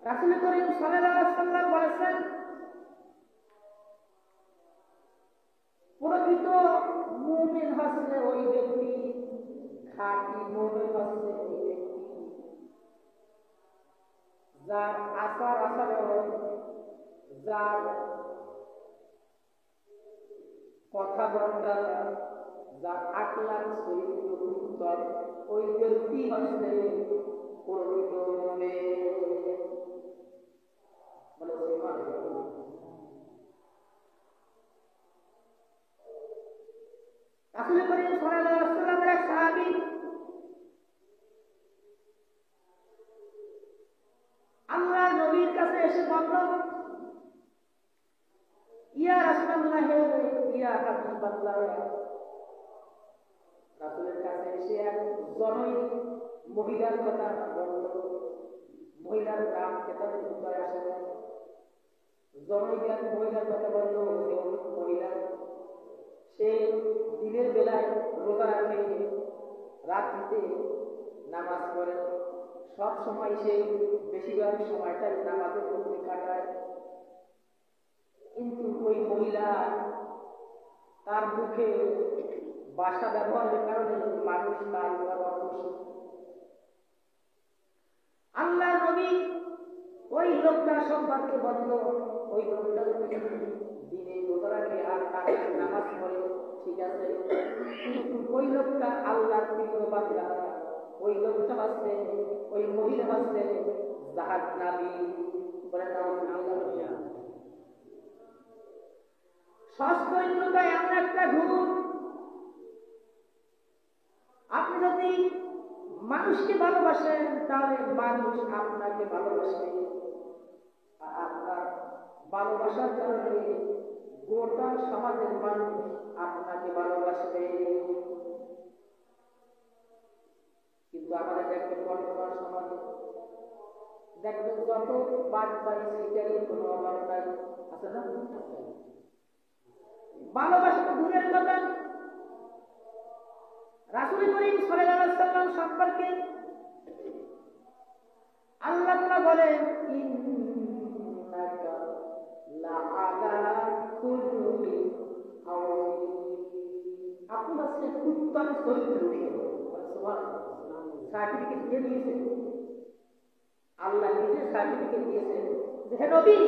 রাসূল করিম সাল্লাল্লাহু আলাইহি ওয়াসাল্লাম বলেছেন, প্রকৃত মুমিন হচ্ছে ওই ব্যক্তি, খাঁটি মুমিন হচ্ছে ওই ব্যক্তি যার আচার আচরণ, যার কথাবার্তা, যার আখলাক চরিত্র উত্তম, ওই ব্যক্তি হচ্ছে প্রকৃত মুমিন। বলে সুবহানাল্লাহ। রাসূল করিম সাল্লাল্লাহু আলাইহি ওয়াসাল্লামের এক সাহাবী আল্লাহর নবীর কাছে এসে বলল, ইয়া রাসূলুল্লাহ, ইয়া হাবিবাল্লাহ। রাসূলের কাছে এসে এক জনৈক মহিলার কথা বলল। মহিলার নাম কেতাবের ভিতরে আসে না। জনৈক এক মহিলার কথা বলল। মহিলা সে দিনের বেলায় রোজা রাখে, রাত্রিতে নামাজ পড়ে, সব সময় সে বেশিরভাগ সময়টাই নামাজের মধ্যে কাটায়। কিন্তু ওই মহিলা তার মুখে ভাষা ব্যবহারের কারণে মানুষ তার উপর অসুস্থ। আল্লাহ নবী ওই লোকটা সম্পর্কে বলল, ওই লোকটা দিনে রোজা রাখে আর নামাজ পড়ে, ঠিক আছে, কিন্তু ওই লোকটা আল্লাহর প্রিয় বান্দা, ওই লোকটা হচ্ছে, ওই মহিলা হচ্ছে জাহান্নামী। বলে নাউযুবিল্লাহ। সস্তৈন্যতা এমন একটা গুণ, আপনি যদি মানুষকে ভালোবাসেন তাহলে মানুষ আপনাকে ভালোবাসবে, আর আপনার ভালোবাসার কারণে গোটা সমাজের মানুষ আপনাকে ভালোবাসবে। কিন্তু আমাদের দেখবেন বর্তমান সমাজে দেখবেন যত বাড়ি সেটারই কোনো অভাব নাই, আছে না? ভালোবাসা তো দূরের কথা, রাসূল করিম সাল্লাল্লাহু আলাইহি ওয়াসাল্লাম সম্পর্কে আল্লাহ তাআলা বলেন, ইন্নাকা লাআলা খুলুকিন আযীম। আপনি হচ্ছেন উত্তম চরিত্রশীল। সুবহানাল্লাহ। সার্টিফিকেট দিয়ে দিয়েছে আল্লাহ, নিজে সার্টিফিকেট দিয়েছেন যে হে নবী,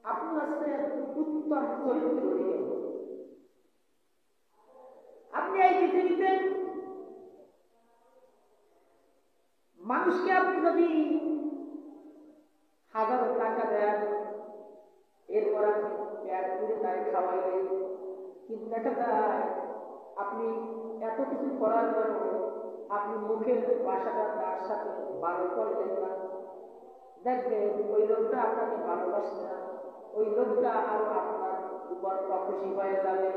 আপনি হচ্ছেন উত্তম চরিত্রশীল। আপনি এই পৃথিবীতে মানুষকে আপনি যদি 1000 টাকা দেন, এরপর আপনি পেট পুরে তাই খাওয়াইলেন, কিন্তু দেখা যায় আপনি এত কিছু করার পরও আপনি মুখের ভাষাটা তার সাথে ভালো করলেন না, দেখবেন ওই লোকটা আপনাকে ভালোবাসবে না, ওই লোকটা আরো আপনার উপর অখুশি হয়ে যাবে।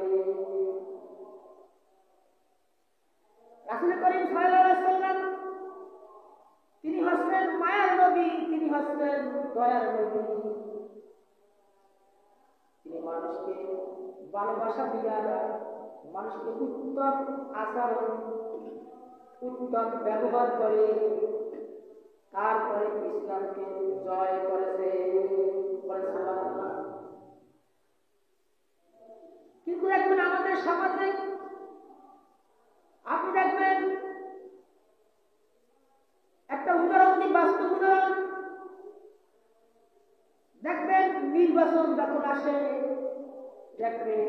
রাসূল করিম সাল্লাল্লাহু আলাইহি ওয়াসাল্লাম তিনি হচ্ছেন মায়ার নবী, তিনি হচ্ছেন দয়ার নবী। তিনি মানুষকে ভালোবাসা দিয়া মানুষকে উত্তম আচরণ, উত্তম ব্যবহার করে তারপরে ইসলামকে জয় করেছে। কিন্তু দেখবেন আমাদের সমাজে আপনি দেখবেন একটা উদাহরণ দিই, বাস্তব উদাহরণ দেখবেন, নির্বাচন যখন আসে, দেখবেন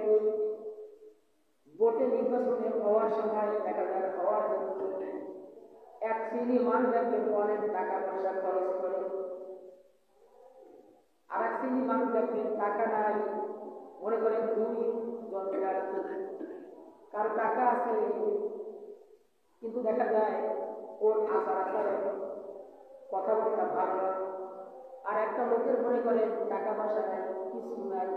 ভোটে নির্বাচনে হওয়ার সময় দেখা যায় হওয়ার জন্য এক শ্রেণী মানুষ দেখবেন অনেক টাকা পয়সা খরচ করে, আর এক শ্রেণী মানুষ দেখবেন টাকা নাই, মনে করেন 2 জন আছে, কারো টাকা আছে কিন্তু দেখা যায় ওর আচার আচরণ কথাবার্তা ভালো, আর একটা লোকের মনে করেন টাকা পয়সা নাই, কিছু নাই,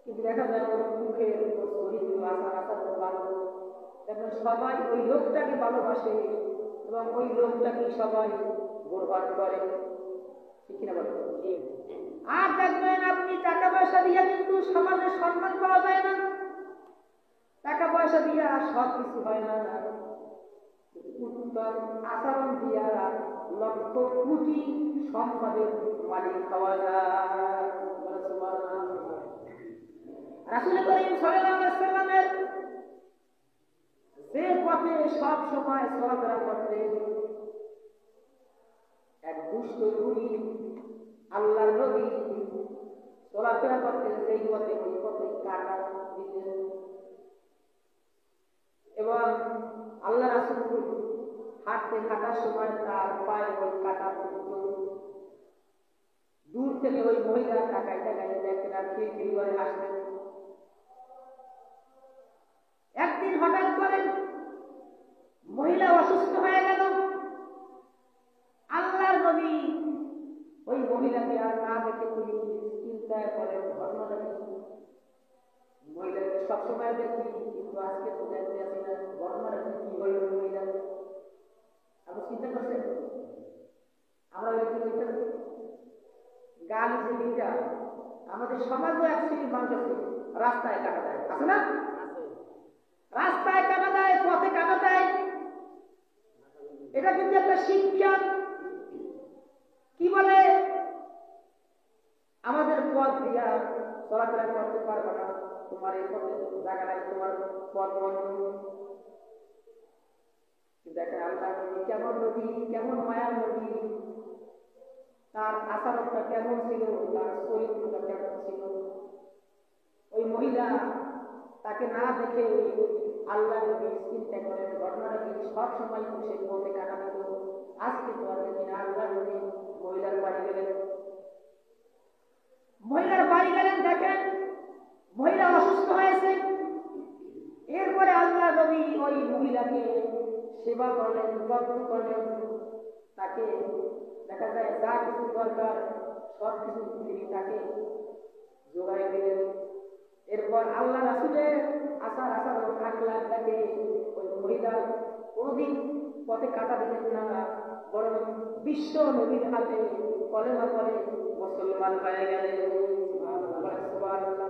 কিন্তু দেখা যায় ওর মুখের ওর চরিত্র আচার আচরণ ভালো, দেখবেন সবাই ওই লোকটাকে ভালোবাসে এবং ওই লোকটাকে সবাই গ্রহণ করে, ঠিক কিনা বলেন? আর দেখবেন আপনি টাকা পয়সা দিয়ে কিন্তু সমাজে সম্মান পাওয়া যায় না, টাকা পয়সা দিয়ে সব কিছু হয় না, উত্তম আচরণ দিয়া লক্ষ কোটি সম্পদের মালিক হওয়া যায়। রাসূল করিম সাল্লাল্লাহু আলাইহি ওয়াসাল্লামের যে পথে সব সময় চলাফেরা করতেন, এক দুষ্ট খুনি আল্লাহর নবী চলাফেরা করতেন সেই পথে, ওই পথে কাটা দিতেন এবং আল্লাহ রাসূল হাঁটতে থাকার সময় তার পায়ে ওই কাটা পড়ত। দূর থেকে ওই মহিলা তাকায় তাকায় দেখতেন আর খিলখিল করে হাসতেন। একদিন হঠাৎ করে মহিলা অসুস্থ হয়ে গেল। আল্লাহর নবী ওই মহিলাকে আর না দেখে তিনি চিন্তায় পড়েন, ঘটনাটা কি? মহিলাকে সবসময় দেখি কিন্তু আজকে তো দেখতে আসি না, ঘটনাটা কি হইল মহিলা? আপনি চিন্তা করছেন? আমরা কি করতে গান যে দিনটা আমাদের সমাজে এক শ্রেণীর মানুষ আছে, রাস্তায় কাটা দেয়, আছে না? রাস্তায় কাটা দেয়, পথে কাটা দেয়, এটা কিন্তু একটা শিক্ষা। কি বলে আমাদের পথ দিয়া চলাফেরা করতে পারবে না, তোমার এই পথে জায়গা নাই, তোমার পথ বন্ধ। দেখেন আল্লাহ নবী কেমন নবী, কেমন মায়ার নবী, তার আচরণটা কেমন ছিল, তার চরিত্রটা কেমন ছিল। ওই মহিলা তাকে না দেখে আল্লাহ নবী চিন্তা করেন ঘটনাটা কি, সব সময় সে পথে কাটা দিত, আজকে তো আর দেখি না। আল্লাহ নবী মহিলার বাড়ি গেলেন, মহিলার বাড়ি গেলেন, দেখেন মহিলা অসুস্থ হয়েছে। এরপরে আল্লাহ নবী ওই মহিলাকে সেবা করলেন, যত্ন করলেন, তাকে দেখা যায় যা কিছু দরকার সব কিছু তিনি তাকে জোগাড় দিলেন। এরপর আল্লাহ রাসূলের আসার আখলাক দেখে ওই মহিলা কোনদিন পথে কাটা দিলেন না, বরং বিশ্ব নবীর হাতে কলেমা পড়ে মুসলমান হয়ে গেলেন। সুবহানাল্লাহ।